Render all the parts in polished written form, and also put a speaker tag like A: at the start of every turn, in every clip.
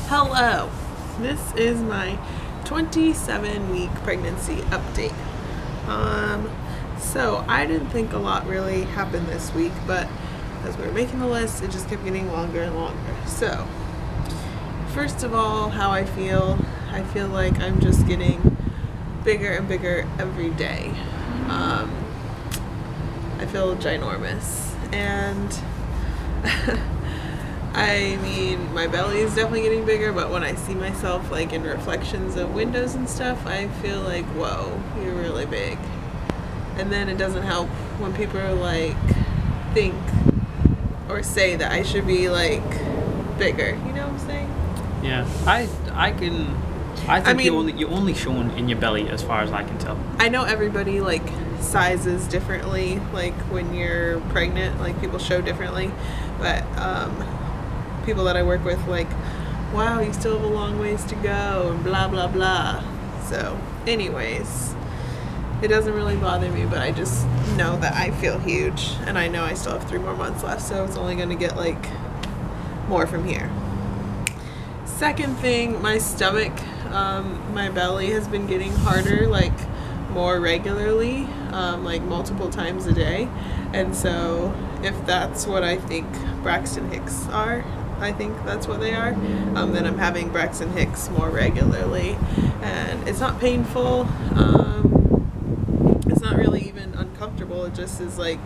A: Hello, this is my 27-week pregnancy update. So I didn't think a lot really happened this week, but as we were making the list, it just kept getting longer and longer. So, first of all, how I feel like I'm just getting bigger and bigger every day. I feel ginormous, and I mean, my belly is definitely getting bigger, but when I see myself like in reflections of windows and stuff, I feel like, whoa, you're really big. And then it doesn't help when people are like think or say that I should be like bigger. You know what I'm saying?
B: Yeah, I think you're only shown in your belly as far as I can tell.
A: I know everybody like sizes differently, like when you're pregnant, like people show differently, but people that I work with like, wow, you still have a long ways to go and blah blah blah. So anyways, it doesn't really bother me, but I just know that I feel huge, and I know I still have 3 more months left, so it's only going to get like more from here. Second thing, my stomach, my belly has been getting harder like more regularly, like multiple times a day. And so if that's what I think Braxton Hicks are, I think that's what they are, then I'm having Braxton Hicks more regularly, and it's not painful, it's not really even uncomfortable, it just is like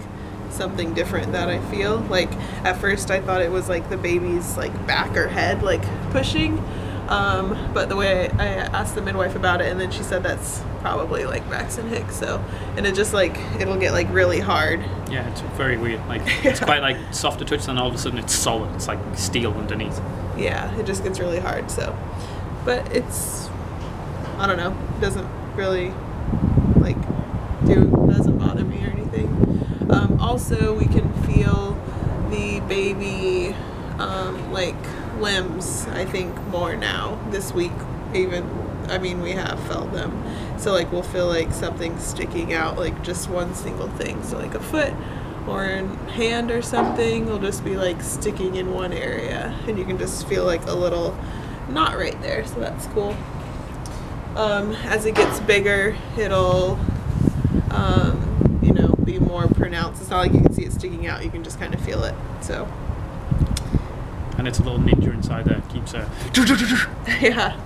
A: something different that I feel. Like at first I thought it was like the baby's like back or head like pushing, but the way I asked the midwife about it, and then she said that's probably like Braxton Hicks. So, and it just like it'll get like really hard.
B: Yeah, it's very weird. Like it's quite like soft to touch, and all of a sudden it's solid. It's like steel underneath.
A: Yeah, it just gets really hard. So, but it's, I don't know, it doesn't really like doesn't bother me or anything. Also, we can feel the baby like limbs, I think, more now this week. Even, I mean, we have felt them, so like we'll feel like something sticking out, like just one single thing, so like a foot or a hand or something will just be like sticking in one area, and you can just feel like a little knot right there, so that's cool. As it gets bigger, it'll be more pronounced. It's not like you can see it sticking out, you can just kind of feel it. So,
B: and it's a little ninja inside there, keeps
A: yeah,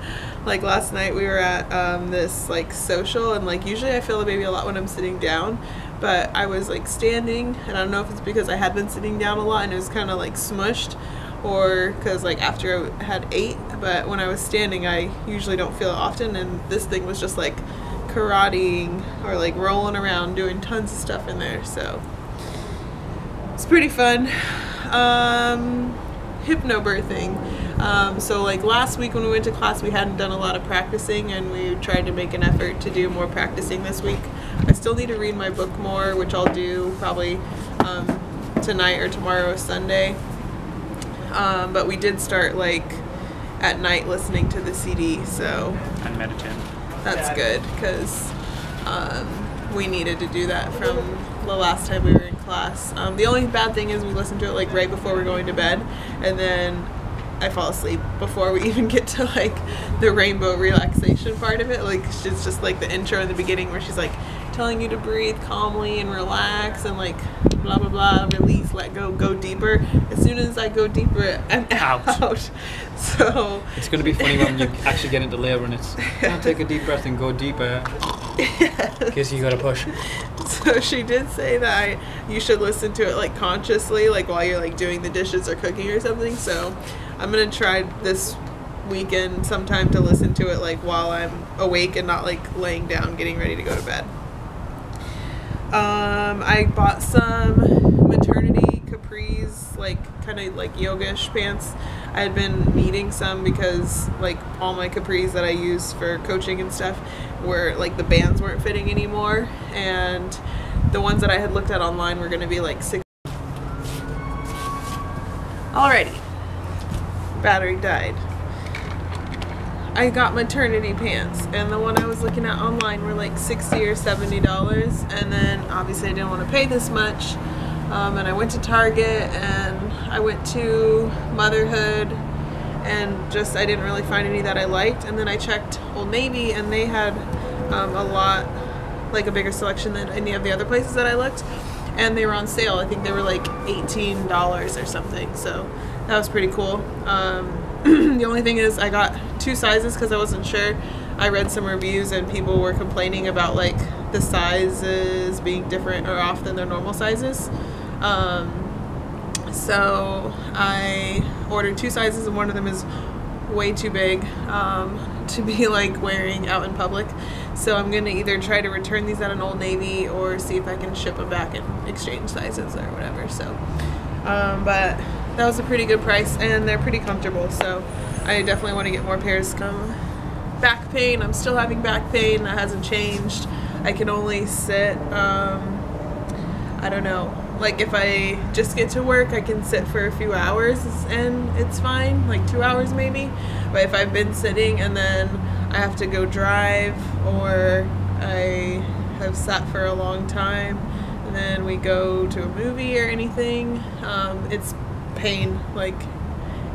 A: like last night we were at this like social, and like usually I feel the baby a lot when I'm sitting down, but I was like standing, and I don't know if it's because I had been sitting down a lot and it was kind of like smushed, or because like after I had ate, but when I was standing I usually don't feel it often, and this thing was just like karateing or like rolling around doing tons of stuff in there, so it's pretty fun. Hypnobirthing. So like last week when we went to class, we hadn't done a lot of practicing, and we tried to make an effort to do more practicing this week. I still need to read my book more, which I'll do probably tonight or tomorrow, Sunday. But we did start like at night listening to the CD, so
B: and meditating.
A: That's good, because we needed to do that from the last time we were in class. The only bad thing is we listen to it like right before we're going to bed, and then I fall asleep before we even get to like the rainbow relaxation part of it. Like it's just like the intro in the beginning where she's like telling you to breathe calmly and relax and like blah blah blah, release, let go, go deeper. As soon as I go deeper, I'm out. So
B: it's going to be funny when you actually get into labor and it's take a deep breath and go deeper. In case you got to push.
A: So she did say that you should listen to it like consciously, like while you're like doing the dishes or cooking or something. So I'm gonna try this weekend sometime to listen to it like while I'm awake and not like laying down getting ready to go to bed. I bought some maternity capris, like kind of like yoga-ish pants. I had been needing some because like all my capris that I use for coaching and stuff were like the bands weren't fitting anymore, and the ones that I had looked at online were going to be like $6. Alrighty, battery died. I got maternity pants, and the one I was looking at online were like $60 or $70, and then obviously I didn't want to pay this much, and I went to Target, and I went to Motherhood, and just I didn't really find any that I liked. And then I checked Old Navy, and they had a lot, like a bigger selection than any of the other places that I looked, and they were on sale. I think they were like $18 or something, so that was pretty cool. The only thing is I got 2 sizes because I wasn't sure. I read some reviews and people were complaining about like the sizes being different or off than their normal sizes. So I ordered 2 sizes, and one of them is way too big to be like wearing out in public. So I'm gonna either try to return these at an Old Navy or see if I can ship them back and exchange sizes or whatever. So, but that was a pretty good price, and they're pretty comfortable. So I definitely want to get more pairs. Back pain, I'm still having back pain. That hasn't changed. I can only sit, I don't know, like if I just get to work, I can sit for a few hours and it's fine, like 2 hours maybe. But if I've been sitting and then I have to go drive, or I have sat for a long time and then we go to a movie or anything, it's pain, like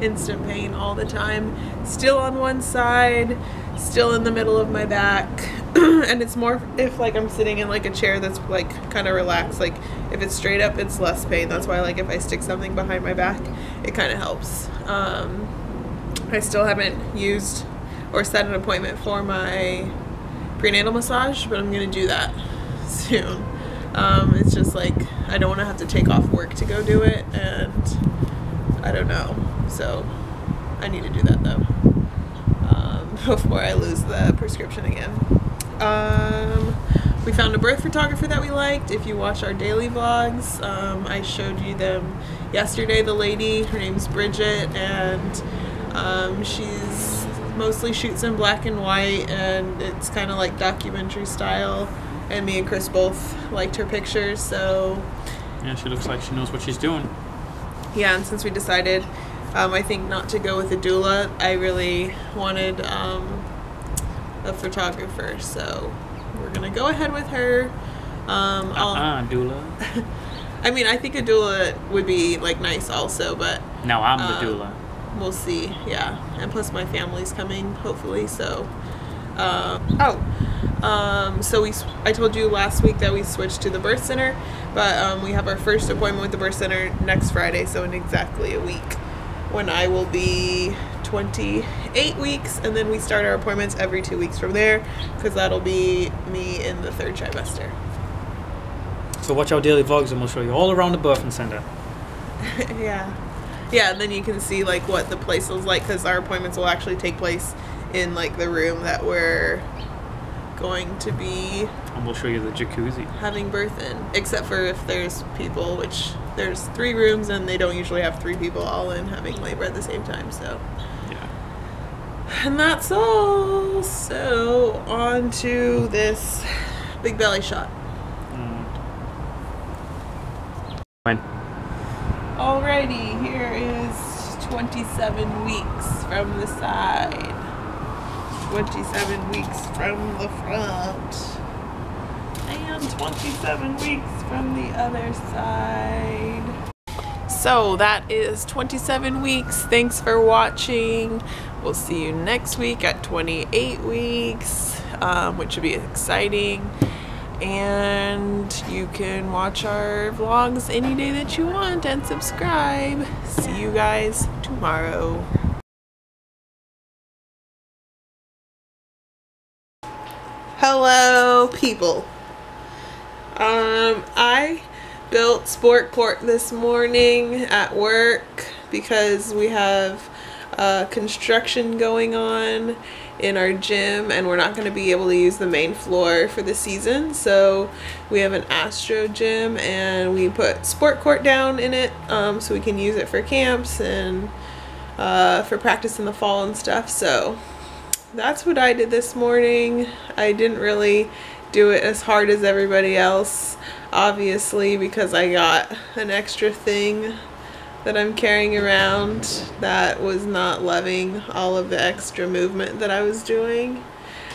A: instant pain all the time. Still on one side, still in the middle of my back. And it's more if like I'm sitting in like a chair that's like kind of relaxed. Like if it's straight up, it's less pain. That's why like if I stick something behind my back, it kind of helps. I still haven't used or set an appointment for my prenatal massage, but I'm gonna do that soon. It's just like I don't want to have to take off work to go do it, and I don't know, so I need to do that though, before I lose the prescription again. We found a birth photographer that we liked. If you watch our daily vlogs, I showed you them yesterday. The lady, her name's Bridget, and she's mostly shoots in black and white, and it's kind of like documentary style, and me and Chris both liked her pictures, so
B: yeah, she looks like she knows what she's doing.
A: Yeah, and since we decided, I think not to go with a doula, I really wanted a photographer, so we're gonna go ahead with her.
B: Doula.
A: I mean, I think a doula would be like nice also, but
B: now I'm the doula.
A: We'll see. Yeah, and plus my family's coming hopefully, so so I told you last week that we switched to the birth center, but we have our first appointment with the birth center next Friday, so in exactly a week, when I will be 28 weeks, and then we start our appointments every 2 weeks from there, because that'll be me in the 3rd trimester.
B: So watch our daily vlogs and we'll show you all around the birthing center.
A: Yeah, and then you can see like what the place is like, because our appointments will actually take place in like the room that we're going to be,
B: and we'll show you the jacuzzi,
A: having birth in, except for if there's people, which there's 3 rooms and they don't usually have 3 people all in having labor at the same time, so
B: yeah.
A: And that's all. So on to this big belly shot.
B: Fine.
A: Alrighty, here is 27 weeks from the side, 27 weeks from the front, and 27 weeks from the other side. So that is 27 weeks. Thanks for watching. We'll see you next week at 28 weeks, which will be exciting. And you can watch our vlogs any day that you want and subscribe. See you guys tomorrow. Hello, people. I built sport court this morning at work because we have construction going on in our gym, and we're not going to be able to use the main floor for the season, so we have an Astro gym and we put sport court down in it, so we can use it for camps and for practice in the fall and stuff. So that's what I did this morning. I didn't really do it as hard as everybody else, obviously, because I got an extra thing that I'm carrying around that was not loving all of the extra movement that I was doing.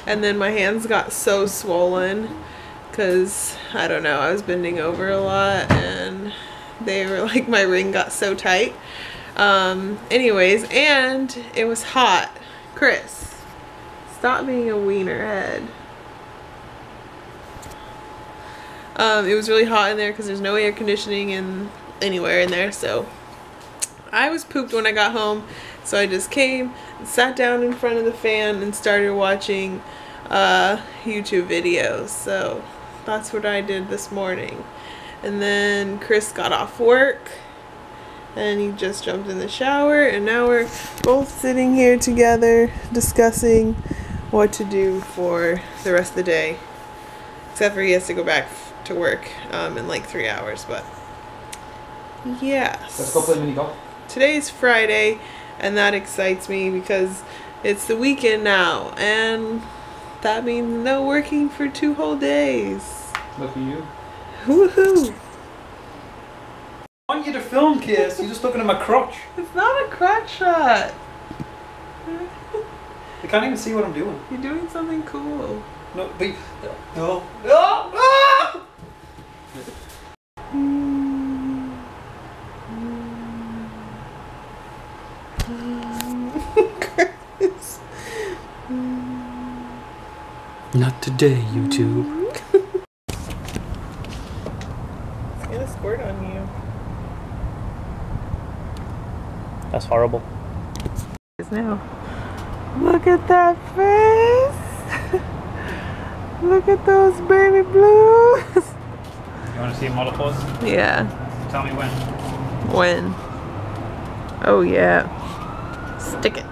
A: And then my hands got so swollen because, I don't know, I was bending over a lot and they were like, my ring got so tight. Anyways, and it was hot. Chris, stop being a wiener head. It was really hot in there because there's no air conditioning anywhere in there, so I was pooped when I got home. So I just came and sat down in front of the fan and started watching YouTube videos. So that's what I did this morning. And then Chris got off work and he just jumped in the shower, and now we're both sitting here together discussing what to do for the rest of the day. Except for he has to go back to work in like 3 hours, but yes.
B: Let's go play mini golf.
A: Today's Friday, and that excites me because it's the weekend now, and that means no working for 2 whole days.
B: Look at you.
A: Woohoo!
B: I want you to film, Kiss. You're just looking at my crotch.
A: It's not a crotch shot.
B: They can't even see what I'm doing.
A: You're doing something cool.
B: No, but no. No! Ah!
A: Chris.
B: Not today, YouTube.
A: It's gonna squirt on you.
B: That's horrible.
A: Now, look at that face. Look at those baby blues.
B: You want to see a model pose?
A: Yeah.
B: Tell me when.
A: When? Oh yeah. Stick it.